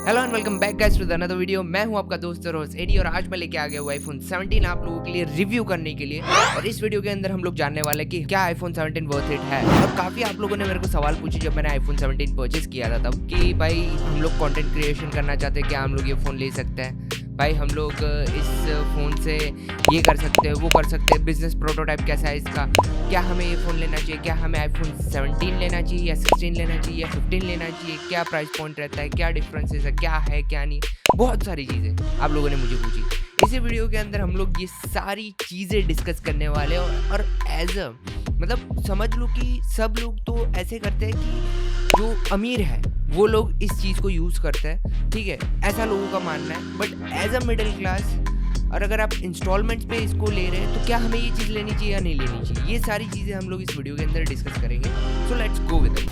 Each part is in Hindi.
Hello and welcome back guys to the another video. मैं हूं आपका दोस्त और होस्ट एडी और आज मैं लेके आ गया हूं आईफोन 17 आप लोगों के लिए रिव्यू करने के लिए। और इस वीडियो के अंदर हम लोग जानने वाले कि क्या आईफोन 17 वर्थ इट है। और काफी आप लोगों ने मेरे को सवाल पूछे जब मैंने आईफोन 17 परचेस किया था तब कि भाई हम लोग कंटेंट क्रिएशन करना चाहते हैं, क्या हम लोग ये फ़ोन ले सकते हैं, भाई हम लोग इस फ़ोन से ये कर सकते हैं वो कर सकते हैं, बिजनेस प्रोटोटाइप कैसा है इसका, क्या हमें ये फ़ोन लेना चाहिए, क्या हमें आईफोन 17 लेना चाहिए या 16 लेना चाहिए या 15 लेना चाहिए, क्या प्राइस पॉइंट रहता है, क्या डिफरेंसेस है, क्या है क्या नहीं, बहुत सारी चीज़ें आप लोगों ने मुझे पूछी। इसी वीडियो के अंदर हम लोग ये सारी चीज़ें डिस्कस करने वाले हैं और एज अ मतलब समझ लो कि सब लोग तो ऐसे करते हैं कि जो अमीर है वो लोग इस चीज़ को यूज़ करते हैं, ठीक है, ऐसा लोगों का मानना है। But as a middle class और अगर आप इंस्टॉलमेंट्स पे इसको ले रहे हैं तो क्या हमें ये चीज़ लेनी चाहिए या नहीं लेनी चाहिए, ये सारी चीज़ें हम लोग इस वीडियो के अंदर डिस्कस करेंगे। So let's go with it.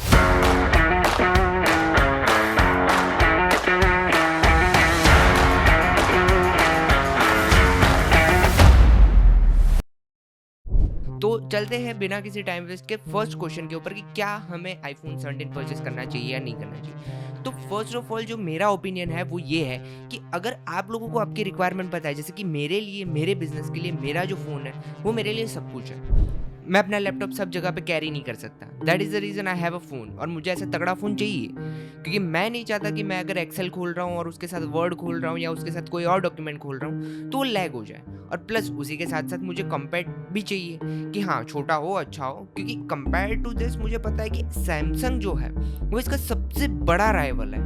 तो चलते हैं बिना किसी टाइम वेस्ट के फर्स्ट क्वेश्चन के ऊपर कि क्या हमें आईफोन 17 परचेस करना चाहिए या नहीं करना चाहिए। तो फर्स्ट ऑफ ऑल जो मेरा ओपिनियन है वो ये है कि अगर आप लोगों को आपकी रिक्वायरमेंट पता है, जैसे कि मेरे लिए मेरे बिजनेस के लिए मेरा जो फ़ोन है वो मेरे लिए सब कुछ है, मैं अपना लैपटॉप सब जगह पे कैरी नहीं कर सकता। That is the reason I have a phone और मुझे ऐसा तगड़ा फ़ोन चाहिए क्योंकि मैं नहीं चाहता कि मैं अगर एक्सेल खोल रहा हूँ और उसके साथ वर्ड खोल रहा हूँ या उसके साथ कोई और डॉक्यूमेंट खोल रहा हूँ तो वो लैग हो जाए। और प्लस उसी के साथ साथ मुझे कम्पैक्ट भी चाहिए कि हाँ छोटा हो अच्छा हो, क्योंकि कंपेयर टू दिस मुझे पता है कि सैमसंग जो है वो इसका सबसे बड़ा राइवल है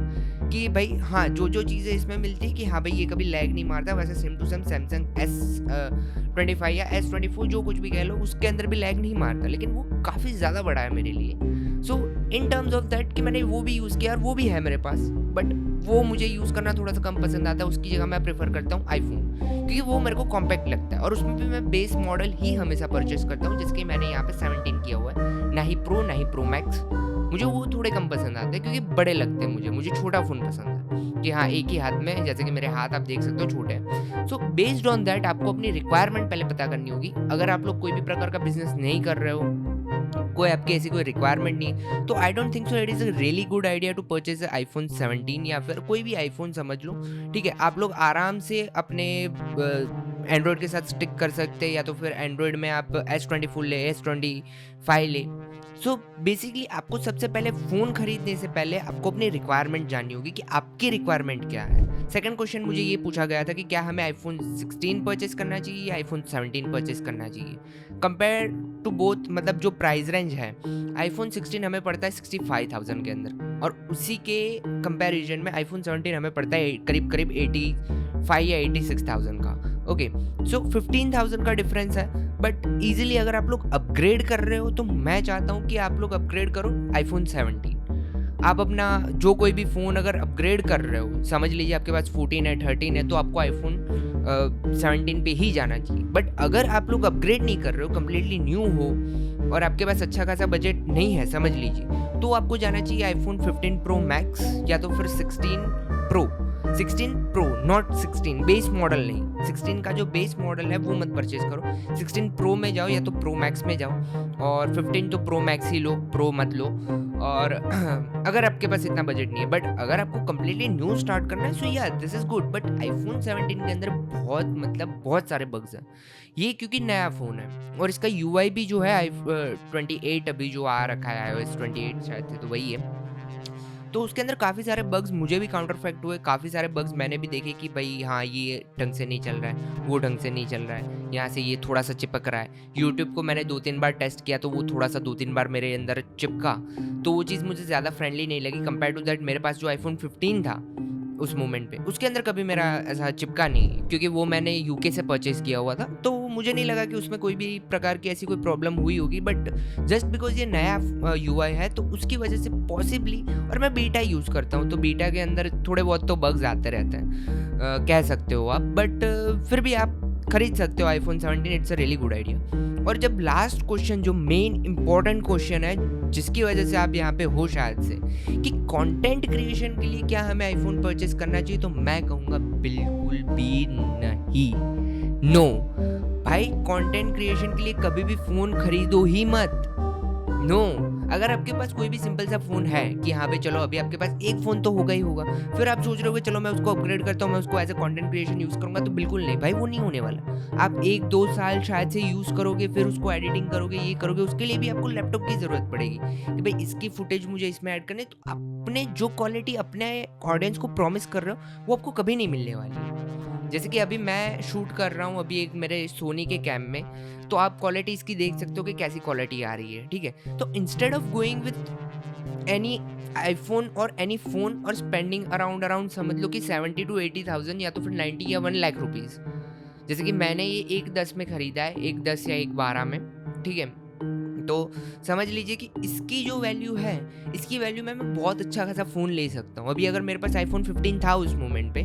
कि भाई हाँ जो चीज़ें इसमें मिलती है कि हाँ भाई ये कभी लैग नहीं मारता, वैसे same to same Samsung S25 या S24 जो कुछ भी कह लो उसके अंदर भी लैग नहीं मारता, लेकिन वो काफ़ी ज़्यादा बड़ा है मेरे लिए। सो इन टर्म्स ऑफ दैट कि मैंने वो भी यूज़ किया और वो भी है मेरे पास, बट वो मुझे यूज़ करना थोड़ा सा कम पसंद आता है। उसकी जगह मैं प्रेफर करता हूँ आईफोन क्योंकि वो मेरे को कॉम्पैक्ट लगता है और उसमें भी मैं बेस मॉडल ही हमेशा परचेस करता हूँ, जिसके मैंने यहाँ पे 17 किया हुआ है, ना ही प्रो ना ही प्रो मैक्स। मुझे वो थोड़े कम पसंद आते हैं क्योंकि बड़े लगते हैं मुझे छोटा फ़ोन पसंद है कि हाँ एक ही हाथ में, जैसे कि मेरे हाथ आप देख सकते हो छोटे हैं। सो बेस्ड ऑन दैट आपको अपनी रिक्वायरमेंट पहले पता करनी होगी। अगर आप लोग कोई भी प्रकार का बिजनेस नहीं कर रहे हो, कोई आपकी ऐसी कोई रिक्वायरमेंट नहीं, तो I don't think so it is a really good idea to purchase iPhone 17 या फिर कोई भी आईफोन समझ लो, ठीक है। आप लोग आराम से अपने एंड्रॉयड के साथ स्टिक कर सकते हैं या तो फिर एंड्रॉयड में आप S24 ले, S25 ले। सो बेसिकली आपको सबसे पहले फ़ोन खरीदने से पहले आपको अपनी रिक्वायरमेंट जाननी होगी कि आपकी रिक्वायरमेंट क्या है। सेकंड क्वेश्चन मुझे ये पूछा गया था कि क्या हमें आईफोन 16 परचेस करना चाहिए या आईफोन 17 परचेस करना चाहिए। कंपेयर टू बोथ, मतलब जो प्राइस रेंज है आईफोन 16 हमें पड़ता है 65,000 के अंदर और उसी के कंपैरिजन में आईफोन 17 हमें पड़ता है करीब करीब 85 या 86,000 का। ओके, सो 15,000 का डिफरेंस है, बट ईजिली अगर आप लोग अपग्रेड कर रहे हो तो मैं चाहता हूँ कि आप लोग अपग्रेड करो आईफोन 17। आप अपना जो कोई भी फ़ोन अगर अपग्रेड कर रहे हो, समझ लीजिए आपके पास 14 है 13 है, तो आपको आईफोन 17 पे ही जाना चाहिए। बट अगर आप लोग अपग्रेड नहीं कर रहे हो, कम्प्लीटली न्यू हो और आपके पास अच्छा खासा बजट नहीं है समझ लीजिए, तो आपको जाना चाहिए आईफोन 15 प्रो मैक्स या तो फिर 16 प्रो नॉट 16 बेस मॉडल नहीं, 16 का जो बेस मॉडल है वो मत परचेज करो, 16 प्रो में जाओ या तो प्रो मैक्स में जाओ और 15 तो प्रो मैक्स ही लो, प्रो मत लो। और अगर आपके पास इतना बजट नहीं है, बट अगर आपको कम्प्लीटली न्यू स्टार्ट करना है सो या this is good. But iPhone 17 के अंदर बहुत सारे बग्स हैं, ये क्योंकि नया फ़ोन है और इसका UI भी जो है 28 अभी जो आ रखा है iOS 28 शायद से, तो वही है। तो उसके अंदर काफ़ी सारे बग्स मुझे भी काउंटर फैक्ट हुए, काफ़ी सारे बग्स मैंने भी देखे कि भाई हाँ ये ढंग से नहीं चल रहा है, वो ढंग से नहीं चल रहा है, यहाँ से ये थोड़ा सा चिपक रहा है। यूट्यूब को मैंने 2-3 बार टेस्ट किया तो वो थोड़ा सा 2-3 बार मेरे अंदर चिपका, तो वो चीज़ मुझे ज़्यादा फ्रेंडली नहीं लगी कंपेयर टू दैट मेरे पास जो आईफोन 15 था उस मोमेंट पे, उसके अंदर कभी मेरा ऐसा चिपका नहीं क्योंकि वो मैंने यूके से परचेज किया हुआ था, तो मुझे नहीं लगा कि उसमें कोई भी प्रकार की ऐसी कोई प्रॉब्लम हुई होगी। बट जस्ट बिकॉज ये नया UI है तो उसकी वजह से पॉसिबली, और मैं बीटा यूज़ करता हूँ तो बीटा के अंदर थोड़े बहुत तो बग्स आते रहते हैं, कह सकते हो आप, बट फिर भी आप खरीद सकते हो iPhone 17, it's a really good idea. और जब लास्ट क्वेश्चन जो मेन इंपॉर्टेंट क्वेश्चन है जिसकी वजह से आप यहाँ पे हो शायद से कि कंटेंट क्रिएशन के लिए क्या हमें आईफोन परचेस करना चाहिए, तो मैं कहूँगा बिल्कुल भी नहीं, नो भाई। कंटेंट क्रिएशन के लिए कभी भी फ़ोन खरीदो ही मत, नो। अगर आपके पास कोई भी सिंपल सा फ़ोन है कि हाँ भाई चलो अभी आपके पास एक फ़ोन तो होगा ही होगा, फिर आप सोच रहे हो कि चलो मैं उसको अपग्रेड करता हूँ, मैं उसको as a content creation use करूँगा, तो बिल्कुल नहीं भाई, वो नहीं होने वाला। आप 1-2 साल शायद से यूज़ करोगे, फिर उसको एडिटिंग करोगे, ये करोगे, उसके लिए भी आपको लैपटॉप की ज़रूरत पड़ेगी कि भाई इसकी फुटेज मुझे इसमें ऐड करनी है, तो अपने जो क्वालिटी अपने ऑडियंस को प्रॉमिस कर रहे हो, वो आपको कभी नहीं मिलने वाली है। जैसे कि अभी मैं शूट कर रहा हूँ अभी एक मेरे सोनी के कैम में, तो आप क्वालिटी इसकी देख सकते हो कि कैसी क्वालिटी आ रही है, ठीक है? तो instead of going with any iPhone और एनी फ़ोन और स्पेंडिंग अराउंड समझ लो कि 70 टू 80,000 या तो फिर 90 या 1 लाख रुपीज़। जैसे कि मैंने ये 1/10 में खरीदा है, 1/10 या 1/12 में, ठीक है? तो समझ लीजिए कि इसकी जो वैल्यू है, इसकी वैल्यू में मैं बहुत अच्छा खासा फ़ोन ले सकता हूँ। अभी अगर मेरे पास आईफ़ोन 15 था उस मोमेंट पे,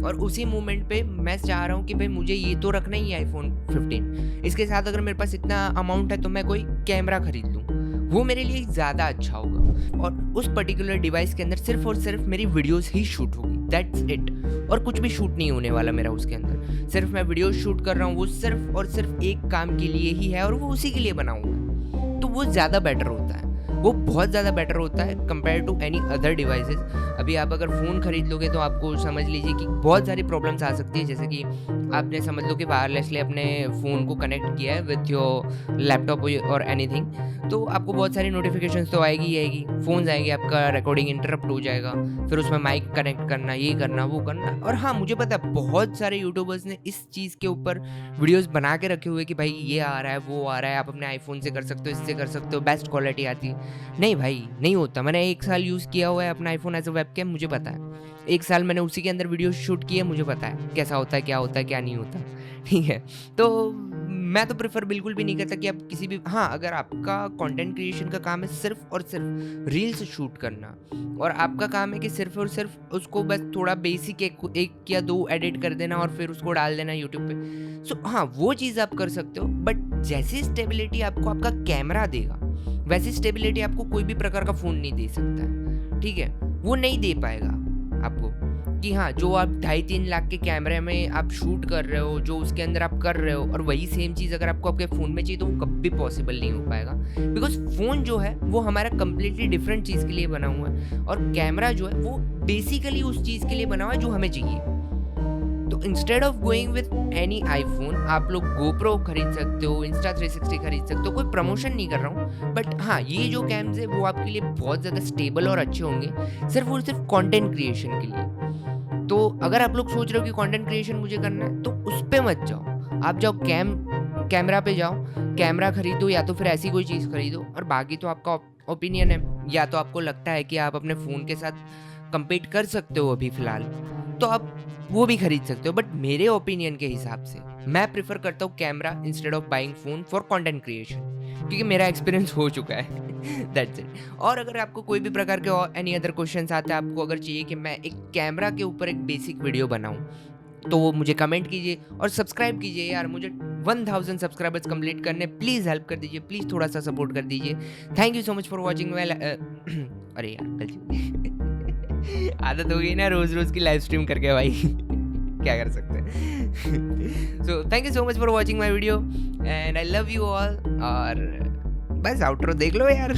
और उसी मोमेंट पे मैं चाह रहा हूँ कि भाई मुझे ये तो रखना ही है आईफ़ोन 15, इसके साथ अगर मेरे पास इतना अमाउंट है तो मैं कोई कैमरा खरीद लूँ, वो मेरे लिए ज़्यादा अच्छा होगा। और उस पर्टिकुलर डिवाइस के अंदर सिर्फ़ और सिर्फ़ मेरी वीडियोज़ ही शूट होगी, दैट्स इट। और कुछ भी शूट नहीं होने वाला मेरा उसके अंदर। सिर्फ़ मैं वीडियोज़ शूट कर रहा हूँ, वो सिर्फ़ और सिर्फ़ एक काम के लिए ही है और वो उसी के लिए बना हुआ है। तो वो ज़्यादा बेटर होता है, वो बहुत ज़्यादा बेटर होता है compare to any other devices. अभी आप अगर फ़ोन खरीद लोगे तो आपको समझ लीजिए कि बहुत सारी प्रॉब्लम्स आ सकती है, जैसे कि आपने समझ लो कि वायरलेसली अपने फ़ोन को कनेक्ट किया है विथ योर लैपटॉप और एनीथिंग, तो आपको बहुत सारी नोटिफिकेशंस तो आएगी ही आएगी, फ़ोन्स आएंगे, आपका रिकॉर्डिंग इंटरप्ट हो जाएगा, फिर उसमें माइक कनेक्ट करना, ये करना, वो करना। और हाँ, मुझे पता है बहुत सारे यूट्यूबर्स ने इस चीज़ के ऊपर वीडियोस बना के रखे हुए कि भाई ये आ रहा है, वो आ रहा है, आप अपने आईफोन से कर सकते हो, इससे कर सकते हो, बेस्ट क्वालिटी आती है। नहीं भाई, नहीं होता। मैंने 1 साल यूज़ किया हुआ है अपना आईफोन एज़ अ वेबकैम, मुझे पता है। 1 साल मैंने उसी के अंदर वीडियो शूट किए, मुझे पता है कैसा होता है, क्या नहीं होता, ठीक है? तो मैं तो प्रेफ़र बिल्कुल भी नहीं करता कि आप किसी भी, हाँ, अगर आपका कंटेंट क्रिएशन का काम है सिर्फ़ और सिर्फ़ रील्स शूट करना, और आपका काम है कि सिर्फ़ और सिर्फ़ उसको बस थोड़ा बेसिक 1 या 2 एडिट कर देना और फिर उसको डाल देना यूट्यूब पे। सो हाँ, वो चीज़ आप कर सकते हो, बट जैसी स्टेबिलिटी आपको आपका कैमरा देगा, वैसी स्टेबिलिटी आपको कोई भी प्रकार का फ़ोन नहीं दे सकता है, ठीक है? वो नहीं दे पाएगा आपको कि हाँ, जो आप 2.5-3 लाख के कैमरे में आप शूट कर रहे हो, जो उसके अंदर आप कर रहे हो, और वही सेम चीज़ अगर आपको आपके फ़ोन में चाहिए तो वो कभी पॉसिबल नहीं हो पाएगा। बिकॉज़ फ़ोन जो है वो हमारा कंप्लीटली डिफरेंट चीज़ के लिए बना हुआ है, और कैमरा जो है वो बेसिकली उस चीज़ के लिए बना हुआ है जो हमें चाहिए। तो instead of going with any iPhone, आप लोग गोप्रो खरीद सकते हो, इंस्टा360 खरीद सकते हो। कोई प्रमोशन नहीं कर रहा हूँ, बट हाँ, ये जो कैम्स है वो आपके लिए बहुत ज़्यादा स्टेबल और अच्छे होंगे, सिर्फ और सिर्फ कंटेंट क्रिएशन के लिए। तो अगर आप लोग सोच रहे हो कि कंटेंट क्रिएशन मुझे करना है, तो उस पे मत जाओ। आप जाओ कैमरा पे जाओ, कैमरा खरीदो, या तो फिर ऐसी कोई चीज़ खरीदो। और बाकी तो आपका ओपिनियन है, या तो आपको लगता है कि आप अपने फ़ोन के साथ कंपीट कर सकते हो अभी फ़िलहाल, तो आप वो भी खरीद सकते हो। बट मेरे ओपिनियन के हिसाब से मैं प्रेफर करता हूँ camera instead of buying phone for content creation, क्योंकि मेरा एक्सपीरियंस हो चुका है। That's it. और अगर आपको कोई भी प्रकार के और एनी अदर क्वेश्चंस आते हैं, आपको अगर चाहिए कि मैं एक कैमरा के ऊपर एक बेसिक वीडियो बनाऊं, तो वो मुझे कमेंट कीजिए और सब्सक्राइब कीजिए यार। मुझे 1000 सब्सक्राइबर्स कंप्लीट करने, प्लीज़ हेल्प कर दीजिए, प्लीज़ थोड़ा सा सपोर्ट कर दीजिए। Thank you so much for watching. अरे यार, आदत हो गई ना रोज़ रोज़ की लाइव स्ट्रीम करके भाई। क्या कर सकते हैं। So thank you so much for watching my video and I love you all. और बस आउटरो देख लो यार।